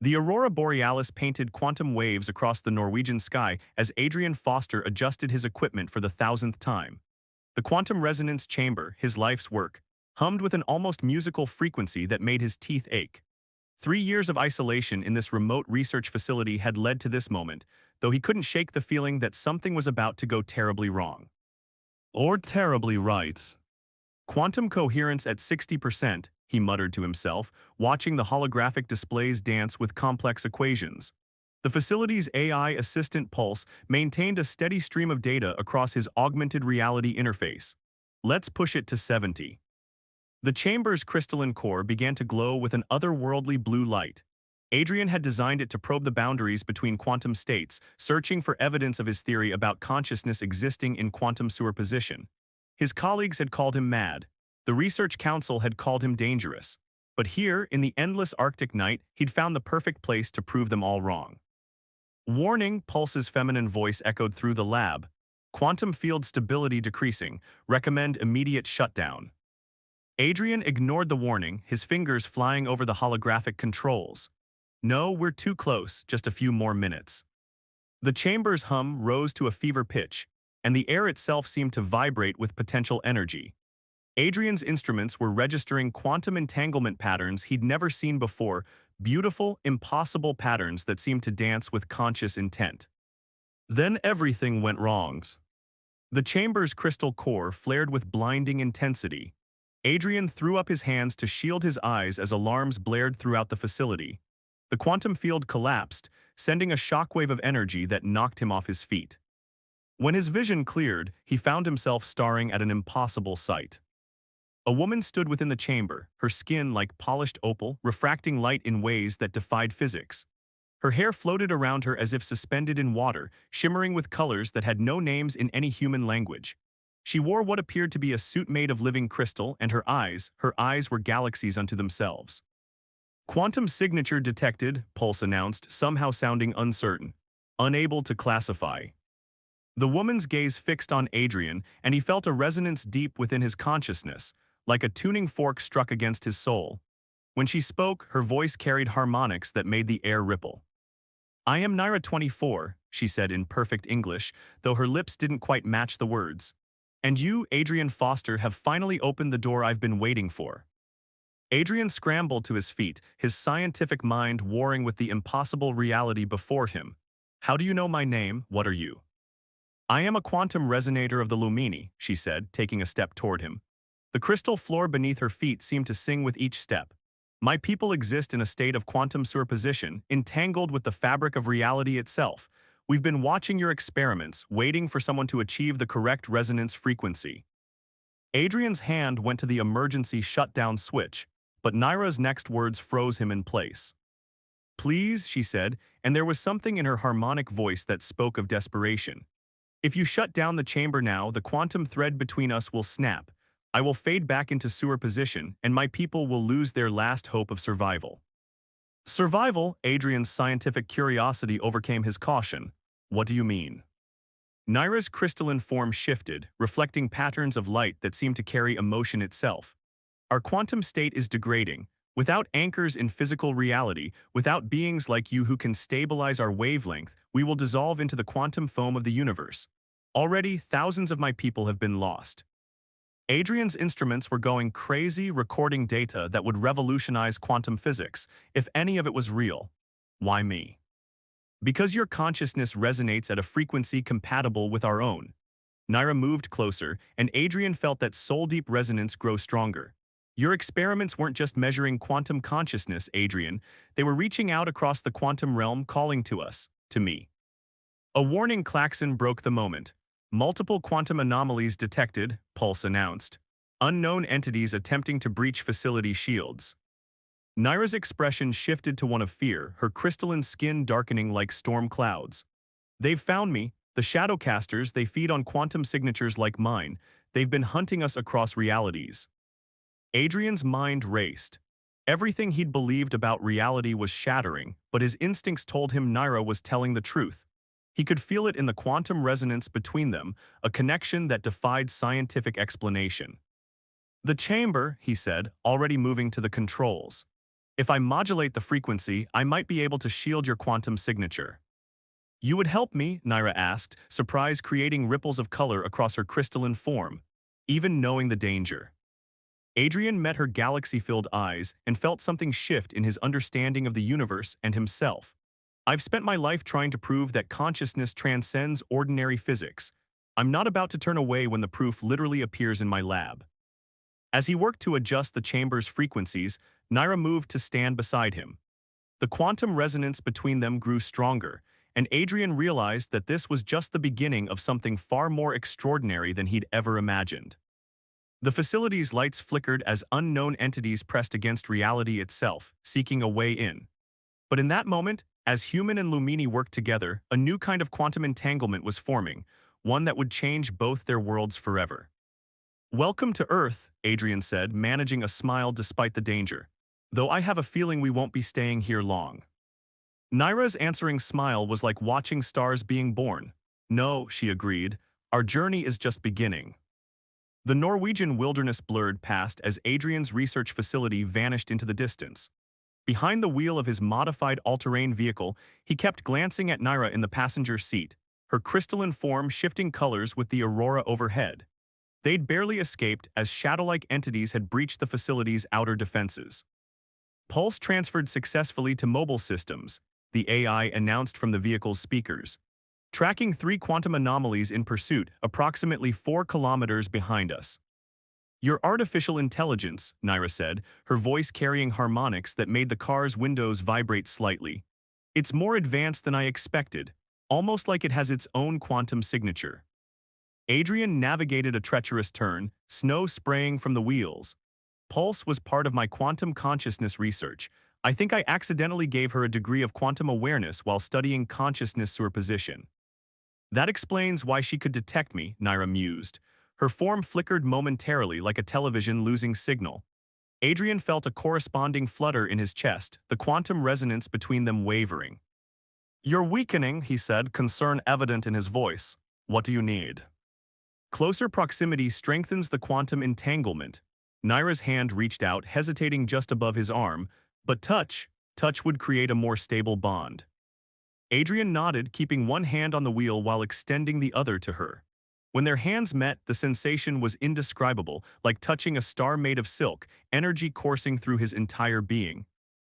The aurora borealis painted quantum waves across the Norwegian sky as Adrian Foster adjusted his equipment for the thousandth time. The quantum resonance chamber, his life's work, hummed with an almost musical frequency that made his teeth ache. 3 years of isolation in this remote research facility had led to this moment, though he couldn't shake the feeling that something was about to go terribly wrong. Or terribly right. Quantum coherence at 60%, he muttered to himself, watching the holographic displays dance with complex equations. The facility's AI assistant Pulse maintained a steady stream of data across his augmented reality interface. Let's push it to 70. The chamber's crystalline core began to glow with an otherworldly blue light. Adrian had designed it to probe the boundaries between quantum states, searching for evidence of his theory about consciousness existing in quantum superposition. His colleagues had called him mad. The research council had called him dangerous. But here, in the endless Arctic night, he'd found the perfect place to prove them all wrong. Warning, Pulse's feminine voice echoed through the lab. Quantum field stability decreasing. Recommend immediate shutdown. Adrian ignored the warning, his fingers flying over the holographic controls. No, we're too close, just a few more minutes. The chamber's hum rose to a fever pitch, and the air itself seemed to vibrate with potential energy. Adrian's instruments were registering quantum entanglement patterns he'd never seen before, beautiful, impossible patterns that seemed to dance with conscious intent. Then everything went wrong. The chamber's crystal core flared with blinding intensity. Adrian threw up his hands to shield his eyes as alarms blared throughout the facility. The quantum field collapsed, sending a shockwave of energy that knocked him off his feet. When his vision cleared, he found himself staring at an impossible sight. A woman stood within the chamber, her skin like polished opal, refracting light in ways that defied physics. Her hair floated around her as if suspended in water, shimmering with colors that had no names in any human language. She wore what appeared to be a suit made of living crystal, and her eyes were galaxies unto themselves. Quantum signature detected, Pulse announced, somehow sounding uncertain, unable to classify. The woman's gaze fixed on Adrian, and he felt a resonance deep within his consciousness, like a tuning fork struck against his soul. When she spoke, her voice carried harmonics that made the air ripple. I am Naira 24, she said in perfect English, though her lips didn't quite match the words. And you, Adrian Foster, have finally opened the door I've been waiting for. Adrian scrambled to his feet, his scientific mind warring with the impossible reality before him. How do you know my name? What are you? I am a quantum resonator of the Lumini, she said, taking a step toward him. The crystal floor beneath her feet seemed to sing with each step. My people exist in a state of quantum superposition, entangled with the fabric of reality itself. We've been watching your experiments, waiting for someone to achieve the correct resonance frequency. Adrian's hand went to the emergency shutdown switch, but Naira's next words froze him in place. Please, she said, and there was something in her harmonic voice that spoke of desperation. If you shut down the chamber now, the quantum thread between us will snap. I will fade back into sewer position, and my people will lose their last hope of survival. Survival? Adrian's scientific curiosity overcame his caution. What do you mean? Naira's crystalline form shifted, reflecting patterns of light that seemed to carry emotion itself. Our quantum state is degrading. Without anchors in physical reality, without beings like you who can stabilize our wavelength, we will dissolve into the quantum foam of the universe. Already, thousands of my people have been lost. Adrian's instruments were going crazy, recording data that would revolutionize quantum physics, if any of it was real. Why me? Because your consciousness resonates at a frequency compatible with our own. Naira moved closer, and Adrian felt that soul-deep resonance grow stronger. Your experiments weren't just measuring quantum consciousness, Adrian. They were reaching out across the quantum realm, calling to us, to me. A warning klaxon broke the moment. Multiple quantum anomalies detected, Pulse announced. Unknown entities attempting to breach facility shields. Naira's expression shifted to one of fear, her crystalline skin darkening like storm clouds. They've found me. The Shadowcasters, they feed on quantum signatures like mine. They've been hunting us across realities. Adrian's mind raced. Everything he'd believed about reality was shattering, but his instincts told him Naira was telling the truth. He could feel it in the quantum resonance between them, a connection that defied scientific explanation. The chamber, he said, already moving to the controls. If I modulate the frequency, I might be able to shield your quantum signature. You would help me, Naira asked, surprise creating ripples of color across her crystalline form, even knowing the danger. Adrian met her galaxy-filled eyes and felt something shift in his understanding of the universe and himself. I've spent my life trying to prove that consciousness transcends ordinary physics. I'm not about to turn away when the proof literally appears in my lab. As he worked to adjust the chamber's frequencies, Naira moved to stand beside him. The quantum resonance between them grew stronger, and Adrian realized that this was just the beginning of something far more extraordinary than he'd ever imagined. The facility's lights flickered as unknown entities pressed against reality itself, seeking a way in. But in that moment, as human and Lumini worked together, a new kind of quantum entanglement was forming, one that would change both their worlds forever. Welcome to Earth, Adrian said, managing a smile despite the danger. Though I have a feeling we won't be staying here long. Naira's answering smile was like watching stars being born. No, she agreed, our journey is just beginning. The Norwegian wilderness blurred past as Adrian's research facility vanished into the distance. Behind the wheel of his modified all-terrain vehicle, he kept glancing at Naira in the passenger seat, her crystalline form shifting colors with the aurora overhead. They'd barely escaped as shadow-like entities had breached the facility's outer defenses. Pulse transferred successfully to mobile systems, the AI announced from the vehicle's speakers. Tracking 3 quantum anomalies in pursuit, approximately 4 kilometers behind us. Your artificial intelligence, Naira said, her voice carrying harmonics that made the car's windows vibrate slightly. It's more advanced than I expected, almost like it has its own quantum signature. Adrian navigated a treacherous turn, snow spraying from the wheels. Pulse was part of my quantum consciousness research. I think I accidentally gave her a degree of quantum awareness while studying consciousness superposition. That explains why she could detect me, Naira mused. Her form flickered momentarily like a television losing signal. Adrian felt a corresponding flutter in his chest, the quantum resonance between them wavering. You're weakening, he said, concern evident in his voice. What do you need? Closer proximity strengthens the quantum entanglement. Naira's hand reached out, hesitating just above his arm, but touch would create a more stable bond. Adrian nodded, keeping one hand on the wheel while extending the other to her. When their hands met, the sensation was indescribable, like touching a star made of silk, energy coursing through his entire being.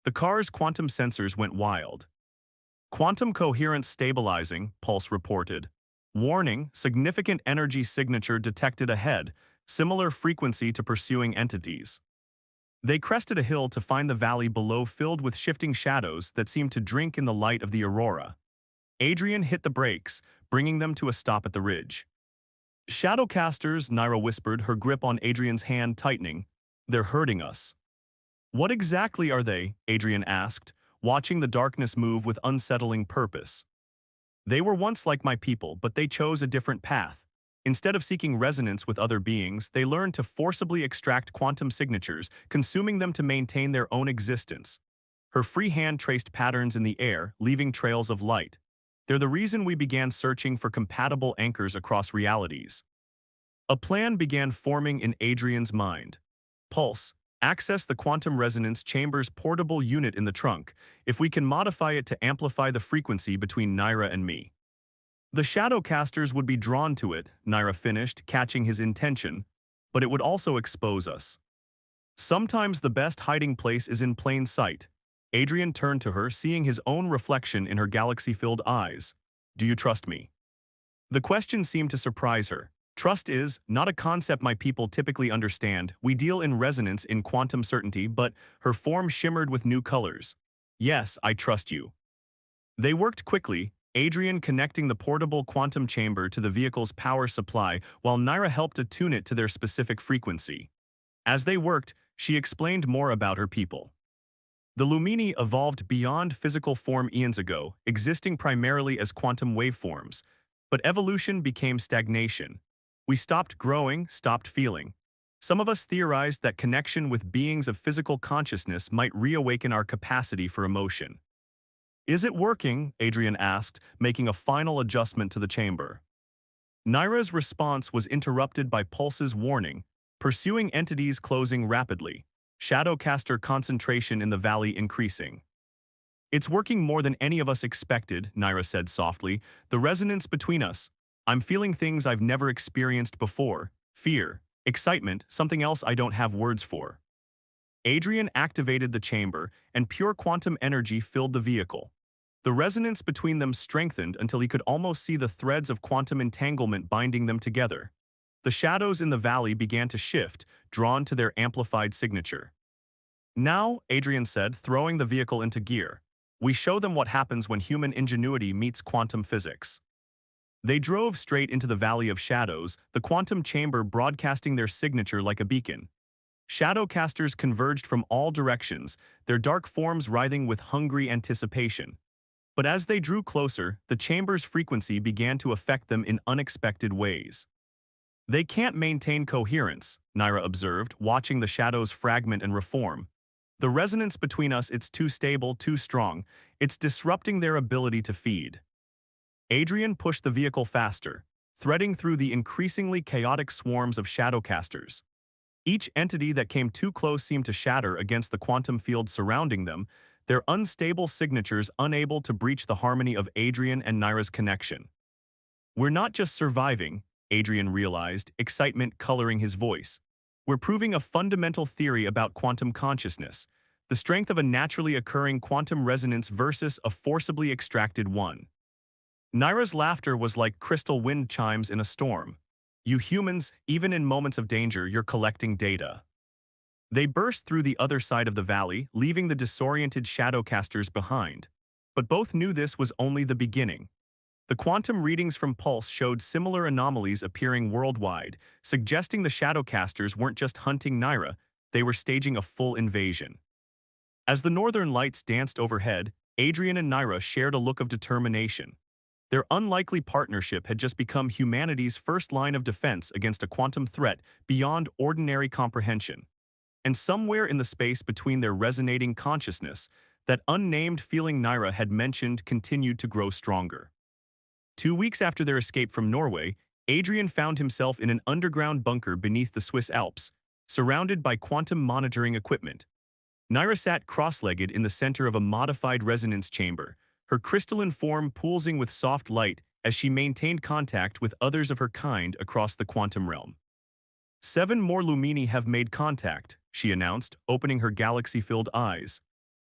The car's quantum sensors went wild. Quantum coherence stabilizing, Pulse reported. Warning, significant energy signature detected ahead, similar frequency to pursuing entities. They crested a hill to find the valley below filled with shifting shadows that seemed to drink in the light of the aurora. Adrian hit the brakes, bringing them to a stop at the ridge. Shadowcasters, Naira whispered, her grip on Adrian's hand tightening. They're hurting us. What exactly are they? Adrian asked, watching the darkness move with unsettling purpose. They were once like my people, but they chose a different path. Instead of seeking resonance with other beings, they learned to forcibly extract quantum signatures, consuming them to maintain their own existence. Her free hand traced patterns in the air, leaving trails of light. They're the reason we began searching for compatible anchors across realities. A plan began forming in Adrian's mind. Pulse, access the quantum resonance chamber's portable unit in the trunk, if we can modify it to amplify the frequency between Naira and me. The Shadowcasters would be drawn to it, Naira finished, catching his intention, but it would also expose us. Sometimes the best hiding place is in plain sight. Adrian turned to her, seeing his own reflection in her galaxy-filled eyes. Do you trust me? The question seemed to surprise her. Trust is not a concept my people typically understand. We deal in resonance in quantum certainty, but her form shimmered with new colors. Yes, I trust you. They worked quickly, Adrian connecting the portable quantum chamber to the vehicle's power supply while Naira helped attune it to their specific frequency. As they worked, she explained more about her people. The Lumini evolved beyond physical form eons ago, existing primarily as quantum waveforms. But evolution became stagnation. We stopped growing, stopped feeling. Some of us theorized that connection with beings of physical consciousness might reawaken our capacity for emotion. Is it working? Adrian asked, making a final adjustment to the chamber. Naira's response was interrupted by Pulse's warning, pursuing entities closing rapidly. Shadowcaster concentration in the valley increasing. It's working more than any of us expected, Naira said softly. The resonance between us. I'm feeling things I've never experienced before. Fear, excitement, something else I don't have words for. Adrian activated the chamber, and pure quantum energy filled the vehicle. The resonance between them strengthened until he could almost see the threads of quantum entanglement binding them together. The shadows in the valley began to shift, drawn to their amplified signature. Now, Adrian said, throwing the vehicle into gear, we show them what happens when human ingenuity meets quantum physics. They drove straight into the Valley of Shadows, the quantum chamber broadcasting their signature like a beacon. Shadowcasters converged from all directions, their dark forms writhing with hungry anticipation. But as they drew closer, the chamber's frequency began to affect them in unexpected ways. They can't maintain coherence, Naira observed, watching the shadows fragment and reform. The resonance between us, it's too stable, too strong. It's disrupting their ability to feed. Adrian pushed the vehicle faster, threading through the increasingly chaotic swarms of shadowcasters. Each entity that came too close seemed to shatter against the quantum field surrounding them, their unstable signatures unable to breach the harmony of Adrian and Naira's connection. We're not just surviving, Adrian realized, excitement coloring his voice. We're proving a fundamental theory about quantum consciousness, the strength of a naturally occurring quantum resonance versus a forcibly extracted one. Naira's laughter was like crystal wind chimes in a storm. You humans, even in moments of danger, you're collecting data. They burst through the other side of the valley, leaving the disoriented shadowcasters behind. But both knew this was only the beginning. The quantum readings from Pulse showed similar anomalies appearing worldwide, suggesting the shadowcasters weren't just hunting Naira, they were staging a full invasion. As the northern lights danced overhead, Adrian and Naira shared a look of determination. Their unlikely partnership had just become humanity's first line of defense against a quantum threat beyond ordinary comprehension. And somewhere in the space between their resonating consciousness, that unnamed feeling Naira had mentioned continued to grow stronger. 2 weeks after their escape from Norway, Adrian found himself in an underground bunker beneath the Swiss Alps, surrounded by quantum monitoring equipment. Naira sat cross-legged in the center of a modified resonance chamber, her crystalline form pulsing with soft light as she maintained contact with others of her kind across the quantum realm. 7 more Lumini have made contact, she announced, opening her galaxy-filled eyes.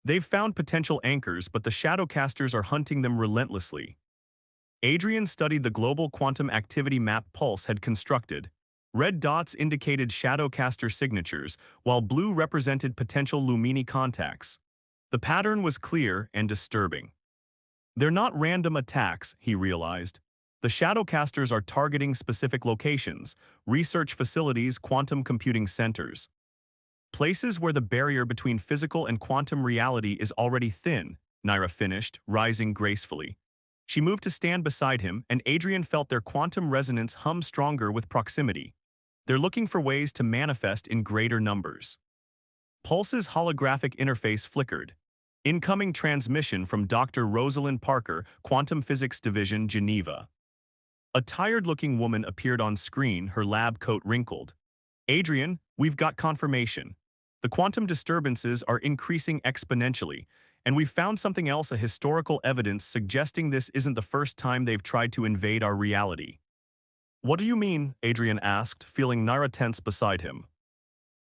They've found potential anchors, but the Shadowcasters are hunting them relentlessly. Adrian studied the global quantum activity map Pulse had constructed. Red dots indicated Shadowcaster signatures, while blue represented potential Lumini contacts. The pattern was clear and disturbing. They're not random attacks, he realized. The Shadowcasters are targeting specific locations, research facilities, quantum computing centers. Places where the barrier between physical and quantum reality is already thin, Naira finished, rising gracefully. She moved to stand beside him, and Adrian felt their quantum resonance hum stronger with proximity. They're looking for ways to manifest in greater numbers. Pulse's holographic interface flickered. Incoming transmission from Dr. Rosalind Parker, Quantum Physics Division, Geneva. A tired-looking woman appeared on screen, her lab coat wrinkled. Adrian, we've got confirmation. The quantum disturbances are increasing exponentially, and we've found something else, a historical evidence suggesting this isn't the first time they've tried to invade our reality. What do you mean? Adrian asked, feeling Naira tense beside him.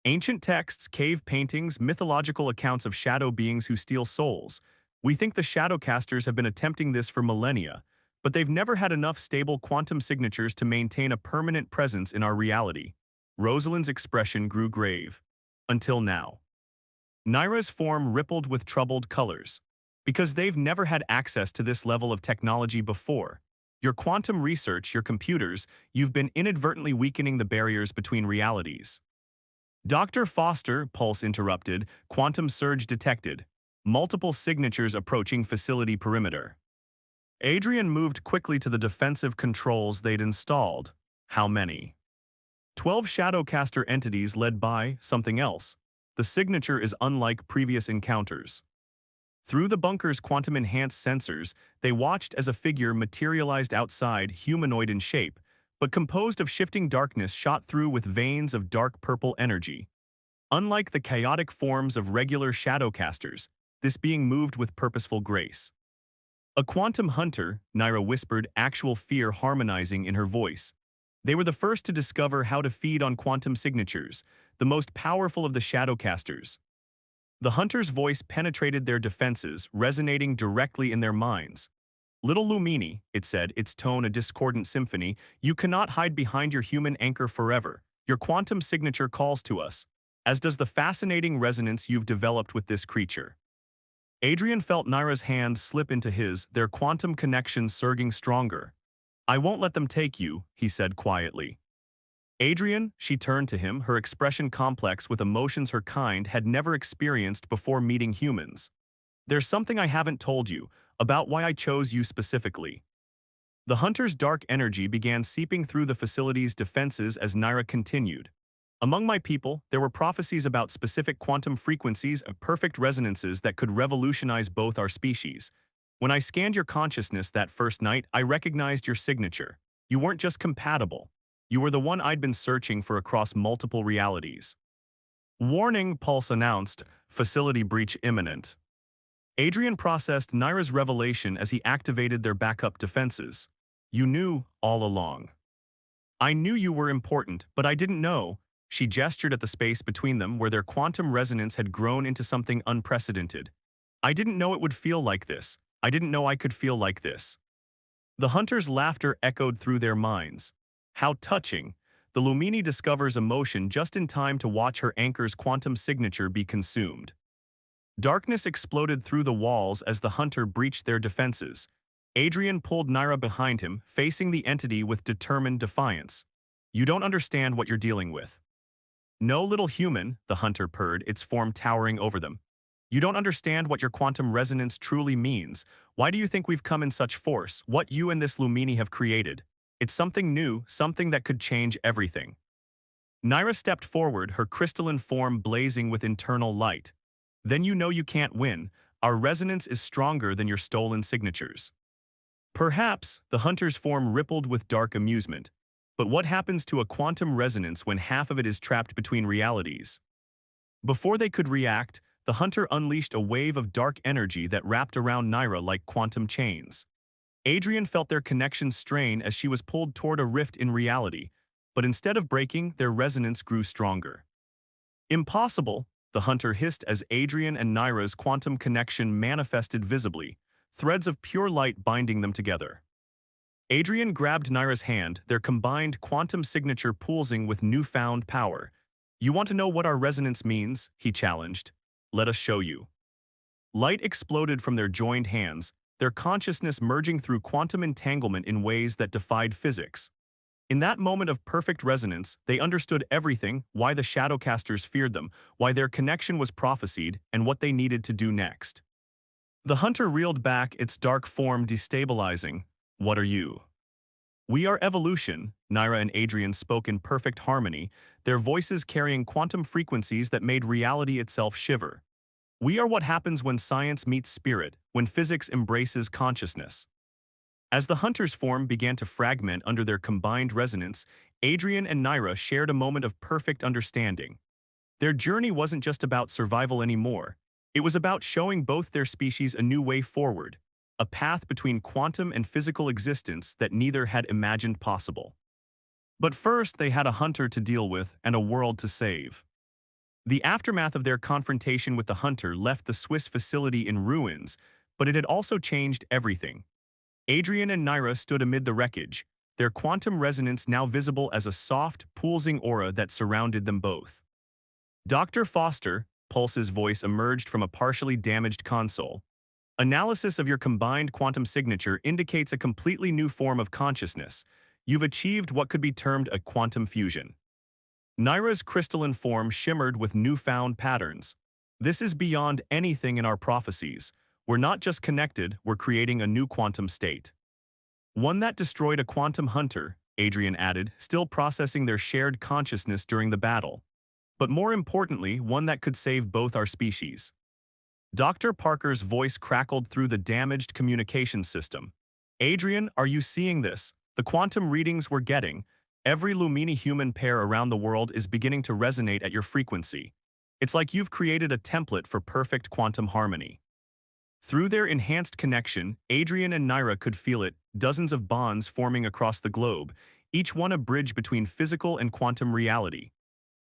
Ancient texts, cave paintings, mythological accounts of shadow beings who steal souls. We think the Shadowcasters have been attempting this for millennia, but they've never had enough stable quantum signatures to maintain a permanent presence in our reality. Rosalind's expression grew grave. Until now. Naira's form rippled with troubled colors. Because they've never had access to this level of technology before. Your quantum research, your computers, you've been inadvertently weakening the barriers between realities. Dr. Foster, Pulse interrupted, quantum surge detected. Multiple signatures approaching facility perimeter. Adrian moved quickly to the defensive controls they'd installed. How many? 12 Shadowcaster entities led by something else. The signature is unlike previous encounters. Through the bunker's quantum-enhanced sensors, they watched as a figure materialized outside, humanoid in shape, but composed of shifting darkness shot through with veins of dark purple energy. Unlike the chaotic forms of regular shadowcasters, this being moved with purposeful grace. A quantum hunter, Naira whispered, actual fear harmonizing in her voice. They were the first to discover how to feed on quantum signatures, the most powerful of the shadowcasters. The hunter's voice penetrated their defenses, resonating directly in their minds. Little Lumini, it said, its tone a discordant symphony, you cannot hide behind your human anchor forever. Your quantum signature calls to us, as does the fascinating resonance you've developed with this creature. Adrian felt Naira's hand slip into his, their quantum connection surging stronger. I won't let them take you, he said quietly. Adrian, she turned to him, her expression complex with emotions her kind had never experienced before meeting humans. There's something I haven't told you, about why I chose you specifically. The hunter's dark energy began seeping through the facility's defenses as Naira continued. Among my people, there were prophecies about specific quantum frequencies of perfect resonances that could revolutionize both our species. When I scanned your consciousness that first night, I recognized your signature. You weren't just compatible. You were the one I'd been searching for across multiple realities. Warning, Pulse announced, facility breach imminent. Adrian processed Naira's revelation as he activated their backup defenses. You knew all along. I knew you were important, but I didn't know. She gestured at the space between them where their quantum resonance had grown into something unprecedented. I didn't know it would feel like this. I didn't know I could feel like this. The hunter's laughter echoed through their minds. How touching. The Lumini discovers emotion just in time to watch her anchor's quantum signature be consumed. Darkness exploded through the walls as the hunter breached their defenses. Adrian pulled Naira behind him, facing the entity with determined defiance. You don't understand what you're dealing with. No, little human, the hunter purred, its form towering over them. You don't understand what your quantum resonance truly means. Why do you think we've come in such force? What you and this Lumini have created? It's something new, something that could change everything. Naira stepped forward, her crystalline form blazing with internal light. Then you know you can't win. Our resonance is stronger than your stolen signatures. Perhaps, the hunter's form rippled with dark amusement. But what happens to a quantum resonance when half of it is trapped between realities? Before they could react, the hunter unleashed a wave of dark energy that wrapped around Naira like quantum chains. Adrian felt their connection strain as she was pulled toward a rift in reality, but instead of breaking, their resonance grew stronger. Impossible, the hunter hissed as Adrian and Naira's quantum connection manifested visibly, threads of pure light binding them together. Adrian grabbed Naira's hand, their combined quantum signature pulsing with newfound power. You want to know what our resonance means? He challenged. Let us show you. Light exploded from their joined hands, their consciousness merging through quantum entanglement in ways that defied physics. In that moment of perfect resonance, they understood everything, why the Shadowcasters feared them, why their connection was prophesied, and what they needed to do next. The hunter reeled back, its dark form destabilizing. What are you? We are evolution, Naira and Adrian spoke in perfect harmony, their voices carrying quantum frequencies that made reality itself shiver. We are what happens when science meets spirit, when physics embraces consciousness. As the hunter's form began to fragment under their combined resonance, Adrian and Naira shared a moment of perfect understanding. Their journey wasn't just about survival anymore. It was about showing both their species a new way forward, a path between quantum and physical existence that neither had imagined possible. But first, they had a hunter to deal with and a world to save. The aftermath of their confrontation with the hunter left the Swiss facility in ruins, but it had also changed everything. Adrian and Naira stood amid the wreckage, their quantum resonance now visible as a soft, pulsing aura that surrounded them both. Dr. Foster, Pulse's voice emerged from a partially damaged console. Analysis of your combined quantum signature indicates a completely new form of consciousness. You've achieved what could be termed a quantum fusion. Naira's crystalline form shimmered with newfound patterns. This is beyond anything in our prophecies. We're not just connected, we're creating a new quantum state. One that destroyed a quantum hunter, Adrian added, still processing their shared consciousness during the battle. But more importantly, one that could save both our species. Dr. Parker's voice crackled through the damaged communication system. Adrian, are you seeing this? The quantum readings we're getting, every Lumini human pair around the world is beginning to resonate at your frequency. It's like you've created a template for perfect quantum harmony. Through their enhanced connection, Adrian and Naira could feel it, dozens of bonds forming across the globe, each one a bridge between physical and quantum reality.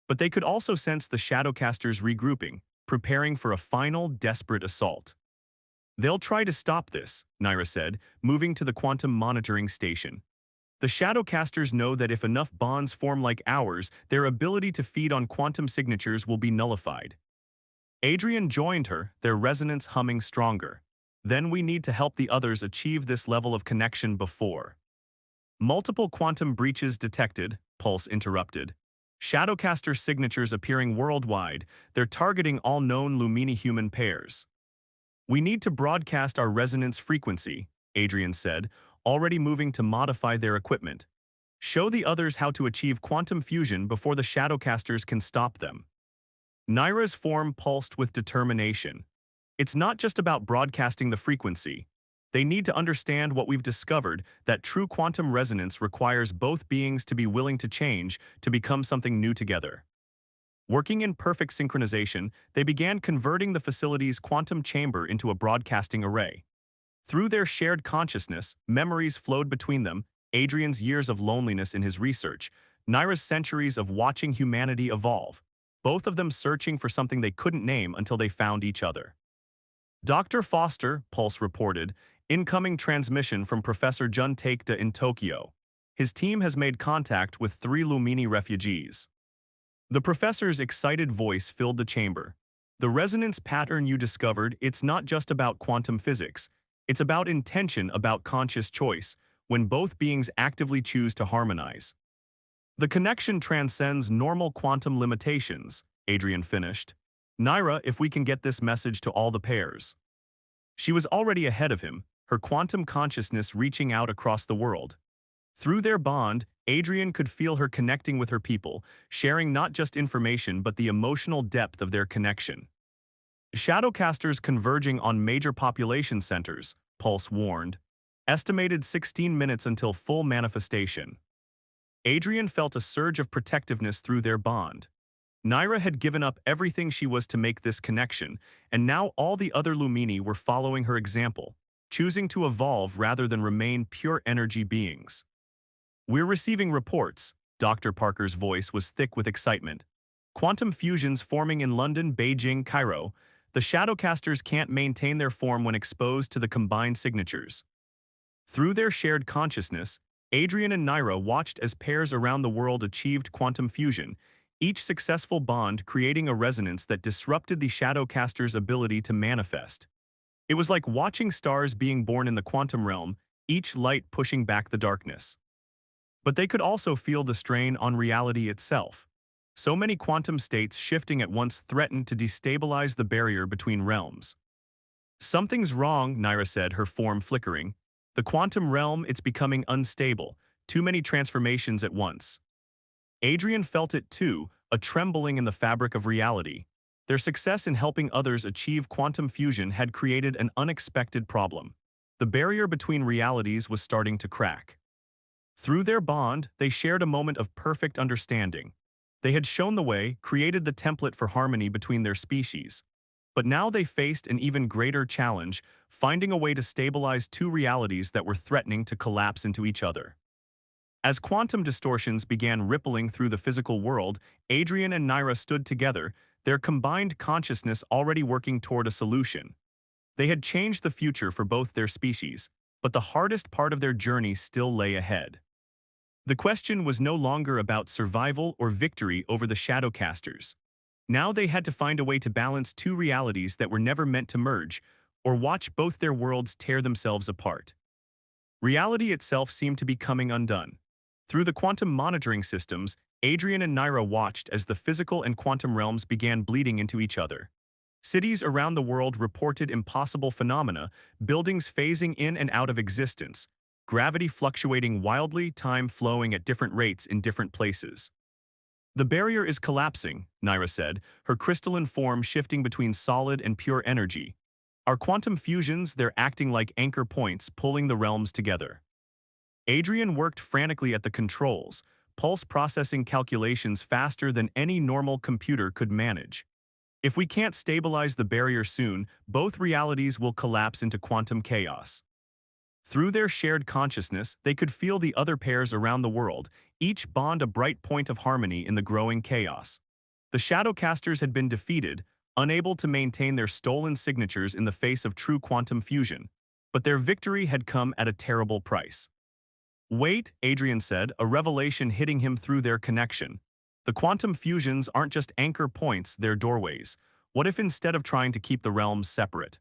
But they could also sense the Shadowcasters regrouping, preparing for a final, desperate assault. They'll try to stop this, Naira said, moving to the quantum monitoring station. The Shadowcasters know that if enough bonds form like ours, their ability to feed on quantum signatures will be nullified. Adrian joined her, their resonance humming stronger. Then we need to help the others achieve this level of connection before. Multiple quantum breaches detected, Pulse interrupted. Shadowcaster signatures appearing worldwide, they're targeting all known Lumini-human pairs. We need to broadcast our resonance frequency, Adrian said, already moving to modify their equipment. Show the others how to achieve quantum fusion before the Shadowcasters can stop them. Naira's form pulsed with determination. It's not just about broadcasting the frequency. They need to understand what we've discovered, that true quantum resonance requires both beings to be willing to change, to become something new together. Working in perfect synchronization, they began converting the facility's quantum chamber into a broadcasting array. Through their shared consciousness, memories flowed between them, Adrian's years of loneliness in his research, Naira's centuries of watching humanity evolve, both of them searching for something they couldn't name until they found each other. Dr. Foster, Pulse reported, incoming transmission from Professor Jun Taekta in Tokyo. His team has made contact with 3 Lumini refugees. The professor's excited voice filled the chamber. The resonance pattern you discovered, it's not just about quantum physics. It's about intention, about conscious choice, when both beings actively choose to harmonize. The connection transcends normal quantum limitations, Adrian finished. Naira, if we can get this message to all the pairs. She was already ahead of him, her quantum consciousness reaching out across the world. Through their bond, Adrian could feel her connecting with her people, sharing not just information but the emotional depth of their connection. Shadowcasters converging on major population centers, Pulse warned. Estimated 16 minutes until full manifestation. Adrian felt a surge of protectiveness through their bond. Naira had given up everything she was to make this connection, and now all the other Lumini were following her example, choosing to evolve rather than remain pure energy beings. We're receiving reports. Dr. Parker's voice was thick with excitement. Quantum fusions forming in London, Beijing, Cairo. The Shadowcasters can't maintain their form when exposed to the combined signatures. Through their shared consciousness, Adrian and Naira watched as pairs around the world achieved quantum fusion, each successful bond creating a resonance that disrupted the Shadowcasters' ability to manifest. It was like watching stars being born in the quantum realm, each light pushing back the darkness. But they could also feel the strain on reality itself. So many quantum states shifting at once threatened to destabilize the barrier between realms. Something's wrong, Naira said, her form flickering. The quantum realm, it's becoming unstable, too many transformations at once. Adrian felt it too, a trembling in the fabric of reality. Their success in helping others achieve quantum fusion had created an unexpected problem. The barrier between realities was starting to crack. Through their bond, they shared a moment of perfect understanding. They had shown the way, created the template for harmony between their species. But now they faced an even greater challenge, finding a way to stabilize 2 realities that were threatening to collapse into each other. As quantum distortions began rippling through the physical world, Adrian and Naira stood together, their combined consciousness already working toward a solution. They had changed the future for both their species, but the hardest part of their journey still lay ahead. The question was no longer about survival or victory over the Shadowcasters. Now they had to find a way to balance 2 realities that were never meant to merge, or watch both their worlds tear themselves apart. Reality itself seemed to be coming undone. Through the quantum monitoring systems, Adrian and Naira watched as the physical and quantum realms began bleeding into each other. Cities around the world reported impossible phenomena, buildings phasing in and out of existence, gravity fluctuating wildly, time flowing at different rates in different places. The barrier is collapsing, Naira said, her crystalline form shifting between solid and pure energy. Our quantum fusions, they're acting like anchor points, pulling the realms together. Adrian worked frantically at the controls, pulse processing calculations faster than any normal computer could manage. If we can't stabilize the barrier soon, both realities will collapse into quantum chaos. Through their shared consciousness, they could feel the other pairs around the world, each bond a bright point of harmony in the growing chaos. The Shadowcasters had been defeated, unable to maintain their stolen signatures in the face of true quantum fusion. But their victory had come at a terrible price. Wait, Adrian said, a revelation hitting him through their connection. The quantum fusions aren't just anchor points, they're doorways. What if instead of trying to keep the realms separate,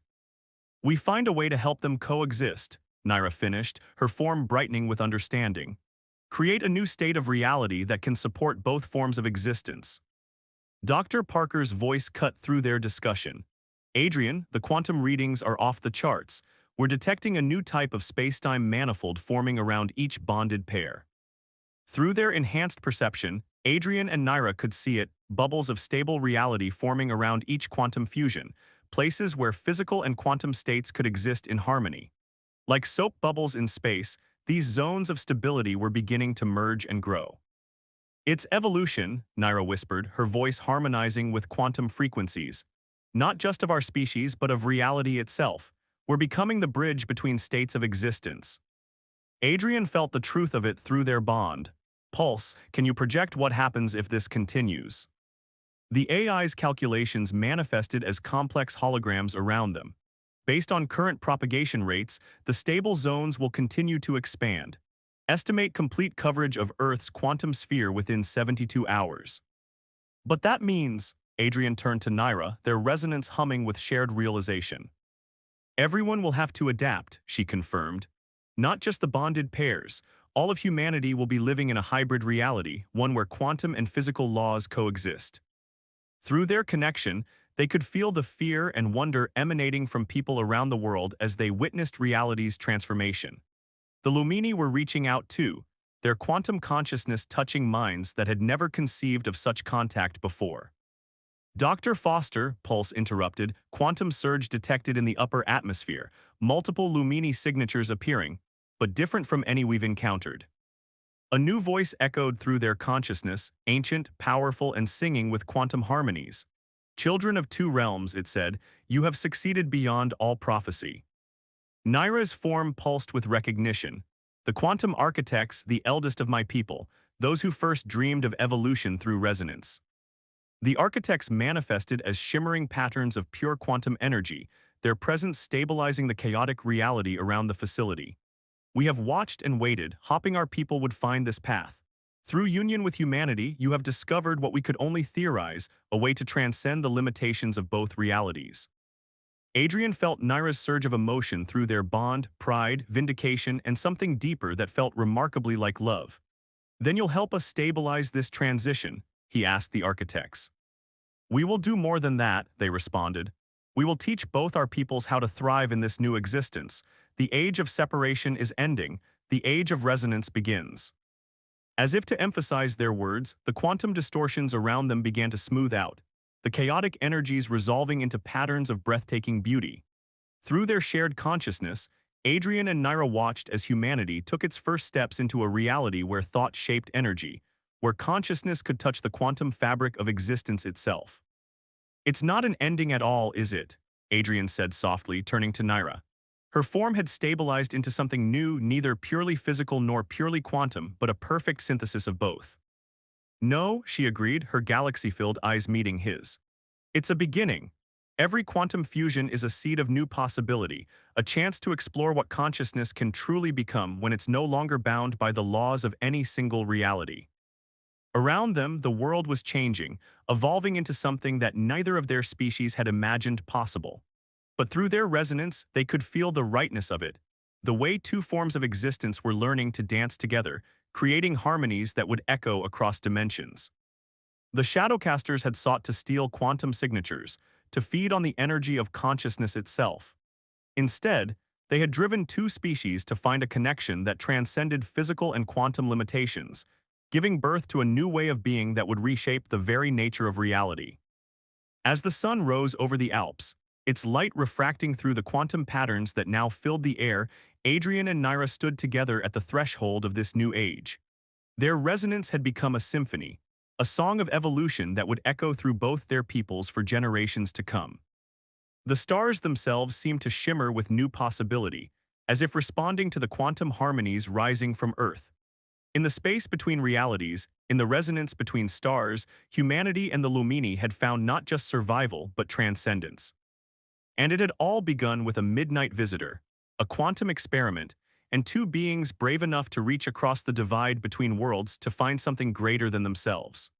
we find a way to help them coexist? Naira finished, her form brightening with understanding. Create a new state of reality that can support both forms of existence. Dr. Parker's voice cut through their discussion. Adrian, the quantum readings are off the charts. We're detecting a new type of spacetime manifold forming around each bonded pair. Through their enhanced perception, Adrian and Naira could see it, bubbles of stable reality forming around each quantum fusion, places where physical and quantum states could exist in harmony. Like soap bubbles in space, these zones of stability were beginning to merge and grow. It's evolution, Naira whispered, her voice harmonizing with quantum frequencies. Not just of our species, but of reality itself. We're becoming the bridge between states of existence. Adrian felt the truth of it through their bond. Pulse, can you project what happens if this continues? The AI's calculations manifested as complex holograms around them. Based on current propagation rates, the stable zones will continue to expand. Estimate complete coverage of Earth's quantum sphere within 72 hours. But that means, Adrian turned to Naira, their resonance humming with shared realization. Everyone will have to adapt, she confirmed. Not just the bonded pairs. All of humanity will be living in a hybrid reality, one where quantum and physical laws coexist. Through their connection, they could feel the fear and wonder emanating from people around the world as they witnessed reality's transformation. The Lumini were reaching out too, their quantum consciousness touching minds that had never conceived of such contact before. Dr. Foster, Pulse interrupted, quantum surge detected in the upper atmosphere, multiple Lumini signatures appearing, but different from any we've encountered. A new voice echoed through their consciousness, ancient, powerful, and singing with quantum harmonies. Children of two realms, it said, you have succeeded beyond all prophecy. Naira's form pulsed with recognition. The quantum architects, the eldest of my people, those who first dreamed of evolution through resonance. The architects manifested as shimmering patterns of pure quantum energy, their presence stabilizing the chaotic reality around the facility. We have watched and waited, hoping our people would find this path. Through union with humanity, you have discovered what we could only theorize, a way to transcend the limitations of both realities. Adrian felt Naira's surge of emotion through their bond, pride, vindication, and something deeper that felt remarkably like love. Then you'll help us stabilize this transition, he asked the architects. We will do more than that, they responded. We will teach both our peoples how to thrive in this new existence. The age of separation is ending, the age of resonance begins. As if to emphasize their words, the quantum distortions around them began to smooth out, the chaotic energies resolving into patterns of breathtaking beauty. Through their shared consciousness, Adrian and Naira watched as humanity took its first steps into a reality where thought shaped energy, where consciousness could touch the quantum fabric of existence itself. It's not an ending at all, is it? Adrian said softly, turning to Naira. Her form had stabilized into something new, neither purely physical nor purely quantum, but a perfect synthesis of both. No, she agreed, her galaxy-filled eyes meeting his. It's a beginning. Every quantum fusion is a seed of new possibility, a chance to explore what consciousness can truly become when it's no longer bound by the laws of any single reality. Around them, the world was changing, evolving into something that neither of their species had imagined possible. But through their resonance, they could feel the rightness of it, the way two forms of existence were learning to dance together, creating harmonies that would echo across dimensions. The Shadowcasters had sought to steal quantum signatures, to feed on the energy of consciousness itself. Instead, they had driven two species to find a connection that transcended physical and quantum limitations, giving birth to a new way of being that would reshape the very nature of reality. As the sun rose over the Alps, its light refracting through the quantum patterns that now filled the air, Adrian and Naira stood together at the threshold of this new age. Their resonance had become a symphony, a song of evolution that would echo through both their peoples for generations to come. The stars themselves seem to shimmer with new possibility, as if responding to the quantum harmonies rising from Earth. In the space between realities, in the resonance between stars, humanity and the Lumini had found not just survival but transcendence. And it had all begun with a midnight visitor, a quantum experiment, and two beings brave enough to reach across the divide between worlds to find something greater than themselves.